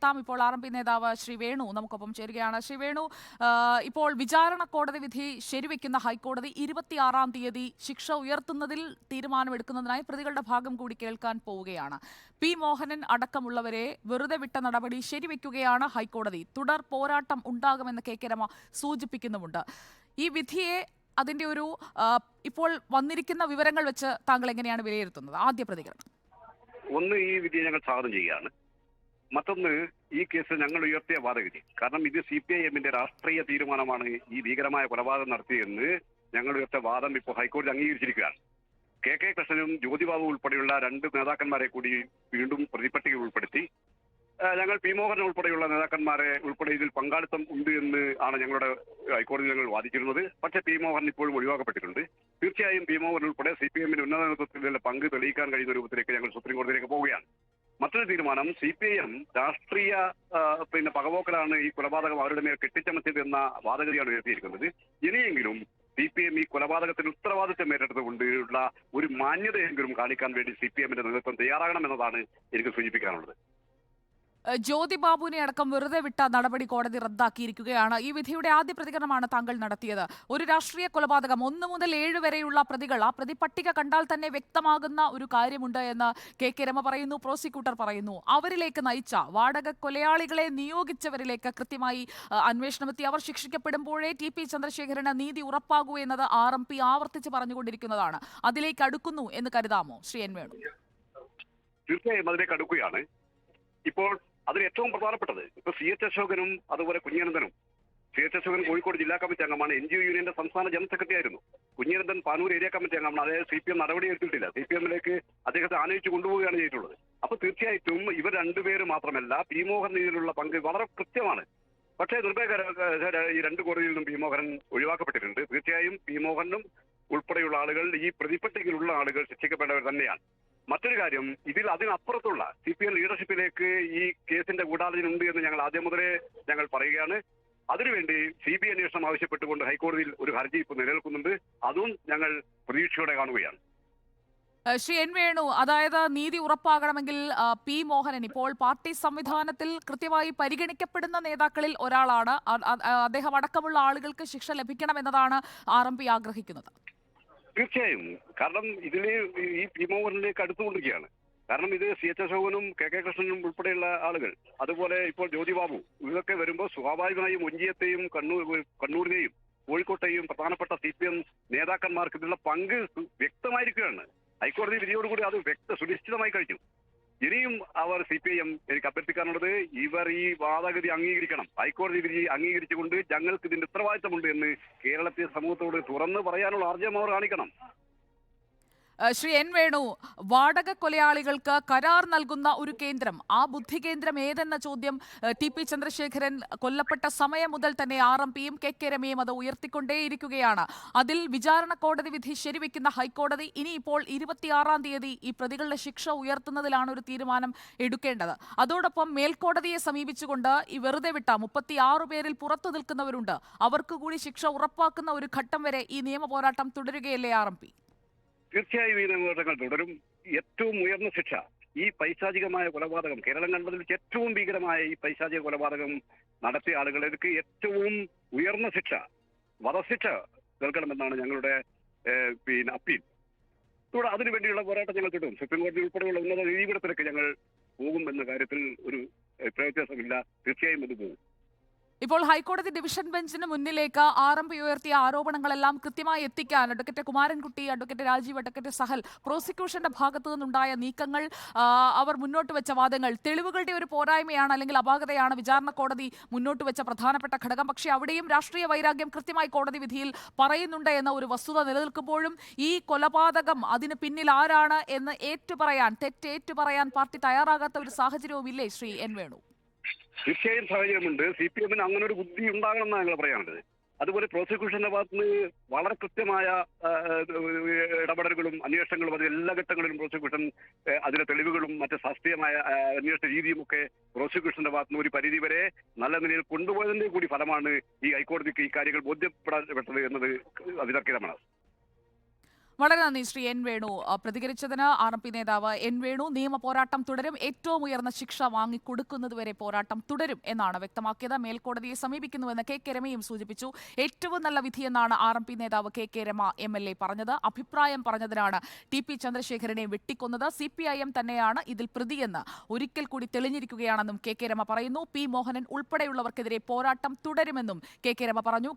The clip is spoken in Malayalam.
വിലയിരുത്താം. ഇപ്പോൾ RMP നേതാവ് ശ്രീ വേണു നമുക്കൊപ്പം ചേരുകയാണ്. ശ്രീ വേണു, ഇപ്പോൾ വിചാരണ കോടതി വിധി ശരിവെക്കുന്ന ഹൈക്കോടതി 26-ാം തീയതി ശിക്ഷ ഉയർത്തുന്നതിൽ തീരുമാനമെടുക്കുന്നതിനായി പ്രതികളുടെ ഭാഗം കൂടി കേൾക്കാൻ പോവുകയാണ്. പി മോഹനൻ അടക്കമുള്ളവരെ വെറുതെ വിട്ട നടപടി ശരിവെക്കുകയാണ് ഹൈക്കോടതി. തുടർ പോരാട്ടം ഉണ്ടാകുമെന്ന് KK രമ സൂചിപ്പിക്കുന്നുമുണ്ട്. ഈ വിധിയെ അതിന്റെ ഒരു ഇപ്പോൾ വന്നിരിക്കുന്ന വിവരങ്ങൾ വെച്ച് താങ്കൾ എങ്ങനെയാണ് വിലയിരുത്തുന്നത്? ആദ്യ പ്രതികരണം. ഒന്ന്, ഈ വിധിയെ ഞങ്ങൾ സ്വാഗതം ചെയ്യുകയാണ്. മറ്റൊന്ന്, ഈ കേസ് ഞങ്ങൾ ഉയർത്തിയ വാദഗതി. കാരണം ഇത് CPIM-ന്റെ രാഷ്ട്രീയ തീരുമാനമാണ് ഈ ഭീകരമായ കൊലപാതകം നടത്തിയെന്ന് ഞങ്ങൾ ഉയർത്തിയ വാദം ഇപ്പോൾ ഹൈക്കോടതി അംഗീകരിച്ചിരിക്കുകയാണ്. KK കൃഷ്ണനും ജ്യോതിബാബു ഉൾപ്പെടെയുള്ള 2 നേതാക്കന്മാരെ കൂടി വീണ്ടും പ്രതിപട്ടികയിൽ ഉൾപ്പെടുത്തി. ഞങ്ങൾ പി മോഹൻ ഉൾപ്പെടെയുള്ള നേതാക്കന്മാരെ ഉൾപ്പെടെ ഇതിൽ പങ്കാളിത്തം ഉണ്ട് എന്ന് ആണ് ഞങ്ങളുടെ ഹൈക്കോടതി ഞങ്ങൾ വാദിച്ചിരുന്നത്. പക്ഷേ പി മോഹൻ ഇപ്പോഴും ഒഴിവാക്കപ്പെട്ടിട്ടുണ്ട്. തീർച്ചയായും പി മോഹൻ ഉൾപ്പെടെ CPIM-ന്റെ ഉന്നത നേതൃത്വത്തിലുള്ള പങ്ക് തെളിയിക്കാൻ കഴിയുന്ന രൂപത്തിലേക്ക് ഞങ്ങൾ സുപ്രീം കോടതിയിലേക്ക് പോവുകയാണ്. മറ്റൊരു തീരുമാനം, CPIM രാഷ്ട്രീയ പകപോക്കലാണ് ഈ കൊലപാതകം അവരുടെ മേൽ കെട്ടിച്ചമച്ചത് എന്ന വാദഗതിയാണ് ഉയർത്തിയിരിക്കുന്നത്. ഇനിയെങ്കിലും CPIM ഈ കൊലപാതകത്തിന് ഉത്തരവാദിത്വം ഏറ്റെടുത്തുകൊണ്ടുള്ള ഒരു മാന്യതയെങ്കിലും കാണിക്കാൻ വേണ്ടി CPIM-ന്റെ നേതൃത്വം തയ്യാറാകണമെന്നതാണ് എനിക്ക് സൂചിപ്പിക്കാനുള്ളത്. ജ്യോതിബാബുവിനെ അടക്കം വെറുതെ വിട്ട നടപടി കോടതി റദ്ദാക്കിയിരിക്കുകയാണ്. ഈ വിധിയുടെ ആദ്യ പ്രതികരണമാണ് താങ്കൾ നടത്തിയത്. ഒരു രാഷ്ട്രീയ കൊലപാതകം 1 മുതൽ 7 വരെയുള്ള പ്രതികൾ, ആ പ്രതിപട്ടിക കണ്ടാൽ തന്നെ വ്യക്തമാകുന്ന ഒരു കാര്യമുണ്ട് എന്ന് KK രമ പറയുന്നു, പ്രോസിക്യൂട്ടർ പറയുന്നു. അവരിലേക്ക് നയിച്ച വാടക കൊലയാളികളെ നിയോഗിച്ചവരിലേക്ക് കൃത്യമായി അന്വേഷണമെത്തി അവർ ശിക്ഷിക്കപ്പെടുമ്പോഴേ TP ചന്ദ്രശേഖരന് നീതി ഉറപ്പാകൂ എന്നത് RMP ആവർത്തിച്ച് പറഞ്ഞുകൊണ്ടിരിക്കുന്നതാണ്. അതിലേക്ക് അടുക്കുന്നു എന്ന് കരുതാമോ ശ്രീ എൻ വേണു? തീർച്ചയായും അതിലേക്ക് അടുക്കുകയാണ്. ഇപ്പോൾ അതിൽ ഏറ്റവും പ്രധാനപ്പെട്ടത് ഇപ്പൊ CH അശോകനും അതുപോലെ കുഞ്ഞനന്ദനും. CH അശോകൻ കോഴിക്കോട് ജില്ലാ കമ്മിറ്റി അംഗമാണ്, NGO യൂണിയന്റെ സംസ്ഥാന ജനറൽ സെക്രട്ടറി ആയിരുന്നു. കുഞ്ഞനന്ദൻ പാനൂർ ഏരിയ കമ്മിറ്റി അംഗമാണ്. അതായത് CPM നടപടി എടുത്തിട്ടില്ല. CPM-ലേക്ക് അദ്ദേഹത്തെ ആനയിച്ചു കൊണ്ടുപോവുകയാണ് ചെയ്തിട്ടുള്ളത്. അപ്പൊ തീർച്ചയായിട്ടും ഇവർ 2 പേര് മാത്രമല്ല, പി മോഹൻ ഇതിലുള്ള പങ്ക് വളരെ കൃത്യമാണ്. പക്ഷേ നിർഭയകര ഈ 2 കോടതിയിൽ നിന്നും പി മോഹൻ ഒഴിവാക്കപ്പെട്ടിട്ടുണ്ട്. തീർച്ചയായും പി മോഹനും ഉൾപ്പെടെയുള്ള ആളുകൾ, ഈ പ്രതിപട്ടികയിലുള്ള ആളുകൾ ശിക്ഷിക്കപ്പെടേണ്ടവർ തന്നെയാണ്. മറ്റൊരു കാര്യം, അതിനപ്പുറത്തുള്ള CPM ലീഡർഷിപ്പിലേക്ക് ഈ കേസിന്റെ ഗൂഢാലോചന ഉണ്ട് എന്ന് ഞങ്ങൾ ആദ്യം മുതലേ ഞങ്ങൾ പറയുകയാണ്. അതിനുവേണ്ടി CBI അന്വേഷണം ആവശ്യപ്പെട്ടുകൊണ്ട് ഹൈക്കോടതിയിൽ ഒരു ഹർജി ഇപ്പോൾ നിലനിൽക്കുന്നുണ്ട്. അതും ഞങ്ങൾ പ്രതീക്ഷയോടെ കാണുകയാണ്. ശ്രീ എൻ വേണു, അതായത് നീതി ഉറപ്പാകണമെങ്കിൽ പി മോഹനൻ ഇപ്പോൾ പാർട്ടി സംവിധാനത്തിൽ കൃത്യമായി പരിഗണിക്കപ്പെടുന്ന നേതാക്കളിൽ ഒരാളാണ്. അദ്ദേഹം അടക്കമുള്ള ആളുകൾക്ക് ശിക്ഷ ലഭിക്കണമെന്നതാണ് RMP ആഗ്രഹിക്കുന്നത്. തീർച്ചയായും. കാരണം ഇതില് ഈ പി മോഹനിലേക്ക് അടുത്തുകൊണ്ടിരിക്കുകയാണ്. കാരണം ഇത് CH അശോകനും KK കൃഷ്ണനും ഉൾപ്പെടെയുള്ള ആളുകൾ, അതുപോലെ ഇപ്പോൾ ജ്യോതിബാബു, ഇതൊക്കെ വരുമ്പോൾ സ്വാഭാവികമായും ഒഞ്ചിയത്തെയും കണ്ണൂരിനെയും കോഴിക്കോട്ടെയും പ്രധാനപ്പെട്ട CPM നേതാക്കന്മാർക്ക് ഇതിലുള്ള പങ്ക് വ്യക്തമായിരിക്കുകയാണ്. ഹൈക്കോടതി വിധിയോടുകൂടി അത് സുനിശ്ചിതമായി കഴിഞ്ഞു. ഇനിയും അവർ CPIM എനിക്ക് അഭ്യർത്ഥിക്കാനുള്ളത്, ഇവർ ഈ വാദഗതി അംഗീകരിക്കണം. ഹൈക്കോടതി വിധി അംഗീകരിച്ചുകൊണ്ട് ഞങ്ങൾക്ക് ഇതിന്റെ ഉത്തരവാദിത്തമുണ്ട് എന്ന് കേരളത്തിലെ സമൂഹത്തോട് തുറന്ന് പറയാനുള്ള ആർജവം അവർ കാണിക്കണം. ശ്രീ എൻ വേണു, വാടക കൊലയാളികൾക്ക് കരാർ നൽകുന്ന ഒരു കേന്ദ്രം, ആ ബുദ്ധി കേന്ദ്രം ഏതെന്ന ചോദ്യം TP ചന്ദ്രശേഖരൻ കൊല്ലപ്പെട്ട സമയം മുതൽ തന്നെ RMP-യും KK രമയും അത് ഉയർത്തിക്കൊണ്ടേയിരിക്കുകയാണ്. അതിൽ വിചാരണ കോടതി വിധി ശരിവെക്കുന്ന ഹൈക്കോടതി ഇനിയിപ്പോൾ 26-ാം തീയതി ഈ പ്രതികളുടെ ശിക്ഷ ഉയർത്തുന്നതിലാണ് ഒരു തീരുമാനം എടുക്കേണ്ടത്. അതോടൊപ്പം മേൽക്കോടതിയെ സമീപിച്ചുകൊണ്ട് ഈ വെറുതെ വിട്ട 36 പേരിൽ പുറത്തു നിൽക്കുന്നവരുണ്ട്, അവർക്ക് കൂടി ശിക്ഷ ഉറപ്പാക്കുന്ന ഒരു ഘട്ടം വരെ ഈ നിയമ പോരാട്ടം തുടരുകയല്ലേ RMP? തീർച്ചയായും ഈ നിയമങ്ങൾ തുടരും. ഏറ്റവും ഉയർന്ന ശിക്ഷ, ഈ പൈശാചികമായ കൊലപാതകം, കേരളം കണ്ടതിൽ ഏറ്റവും ഭീകരമായ ഈ പൈശാചിക കൊലപാതകം നടത്തിയ ആളുകൾക്ക് ഏറ്റവും ഉയർന്ന ശിക്ഷ, വധശിക്ഷ നൽകണമെന്നാണ് ഞങ്ങളുടെ അപ്പീൽ. ഇവിടെ അതിനുവേണ്ടിയുള്ള പോരാട്ടം ഞങ്ങൾ തുടരും. സുപ്രീം കോടതി ഉൾപ്പെടെയുള്ള ഉന്നത നീതിപീഠത്തിലേക്ക് ഞങ്ങൾ പോകും എന്ന കാര്യത്തിൽ ഒരു വ്യത്യാസമില്ല. തീർച്ചയായും അത് പോകും. ഇപ്പോൾ ഹൈക്കോടതി ഡിവിഷൻ ബെഞ്ചിന് മുന്നിലേക്ക് RMP ഉയർത്തിയ ആരോപണങ്ങളെല്ലാം കൃത്യമായി എത്തിക്കാൻ advocate Kumarankutty, advocate Rajeev, advocate Sahal, പ്രോസിക്യൂഷന്റെ ഭാഗത്തു നിന്നുണ്ടായ നീക്കങ്ങൾ, അവർ മുന്നോട്ട് വെച്ച വാദങ്ങൾ തെളിവുകളുടെ ഒരു പോരായ്മയാണ് അല്ലെങ്കിൽ അപാകതയാണ് വിചാരണ കോടതി മുന്നോട്ട് വെച്ച പ്രധാനപ്പെട്ട ഘടകം. പക്ഷേ അവിടെയും രാഷ്ട്രീയ വൈരാഗ്യം കൃത്യമായി കോടതി വിധിയിൽ പറയുന്നുണ്ട് എന്ന ഒരു വസ്തുത നിലനിൽക്കുമ്പോഴും ഈ കൊലപാതകം അതിന് പിന്നിൽ ആരാണ് എന്ന് ഏറ്റുപറയാൻ പാർട്ടി തയ്യാറാകാത്ത ഒരു സാഹചര്യവും ഇല്ലേ ശ്രീ എൻ വേണു? തീർച്ചയായും സാഹചര്യമുണ്ട്. CPM-ന് അങ്ങനെ ഒരു ബുദ്ധി ഉണ്ടാകണമെന്നാണ് ഞങ്ങൾ പറയാനുള്ളത്. അതുപോലെ പ്രോസിക്യൂഷന്റെ ഭാഗത്തുനിന്ന് വളരെ കൃത്യമായ ഇടപെടലുകളും അന്വേഷണങ്ങളും അത് എല്ലാ ഘട്ടങ്ങളിലും പ്രോസിക്യൂഷൻ അതിലെ തെളിവുകളും മറ്റ് ശാസ്ത്രീയമായ അന്വേഷണ രീതിയും ഒക്കെ പ്രോസിക്യൂഷന്റെ ഭാഗത്തുനിന്ന് ഒരു പരിധി വരെ നല്ല നിലയിൽ കൊണ്ടുപോയതിന്റെ കൂടി ഫലമാണ് ഈ ഹൈക്കോടതിക്ക് ഈ കാര്യങ്ങൾ ബോധ്യപ്പെടപ്പെട്ടത് എന്നത് അവിതർക്കിതമാണ്. വളരെ നന്ദി ശ്രീ എൻ വേണു. പ്രതികരിച്ചതിന് RMP നേതാവ് എൻ വേണു നിയമ പോരാട്ടം തുടരും, ഏറ്റവും ഉയർന്ന ശിക്ഷ വാങ്ങിക്കൊടുക്കുന്നതുവരെ പോരാട്ടം തുടരും എന്നാണ് വ്യക്തമാക്കിയത്. മേൽക്കോടതിയെ സമീപിക്കുന്നുവെന്ന് കെ രമയും സൂചിപ്പിച്ചു. ഏറ്റവും നല്ല വിധിയെന്നാണ് RMP നേതാവ് കെ രമ MLA പറഞ്ഞത്. അഭിപ്രായം പറഞ്ഞതിനാണ് TP ചന്ദ്രശേഖരനെ വെട്ടിക്കൊന്നത്. CPIM തന്നെയാണ് ഇതിൽ പ്രതിയെന്ന് ഒരിക്കൽ കൂടി തെളിഞ്ഞിരിക്കുകയാണെന്നും കെ രമ പറയുന്നു. P മോഹനൻ ഉൾപ്പെടെയുള്ളവർക്കെതിരെ പോരാട്ടം തുടരുമെന്നും കെ രമ പറഞ്ഞു.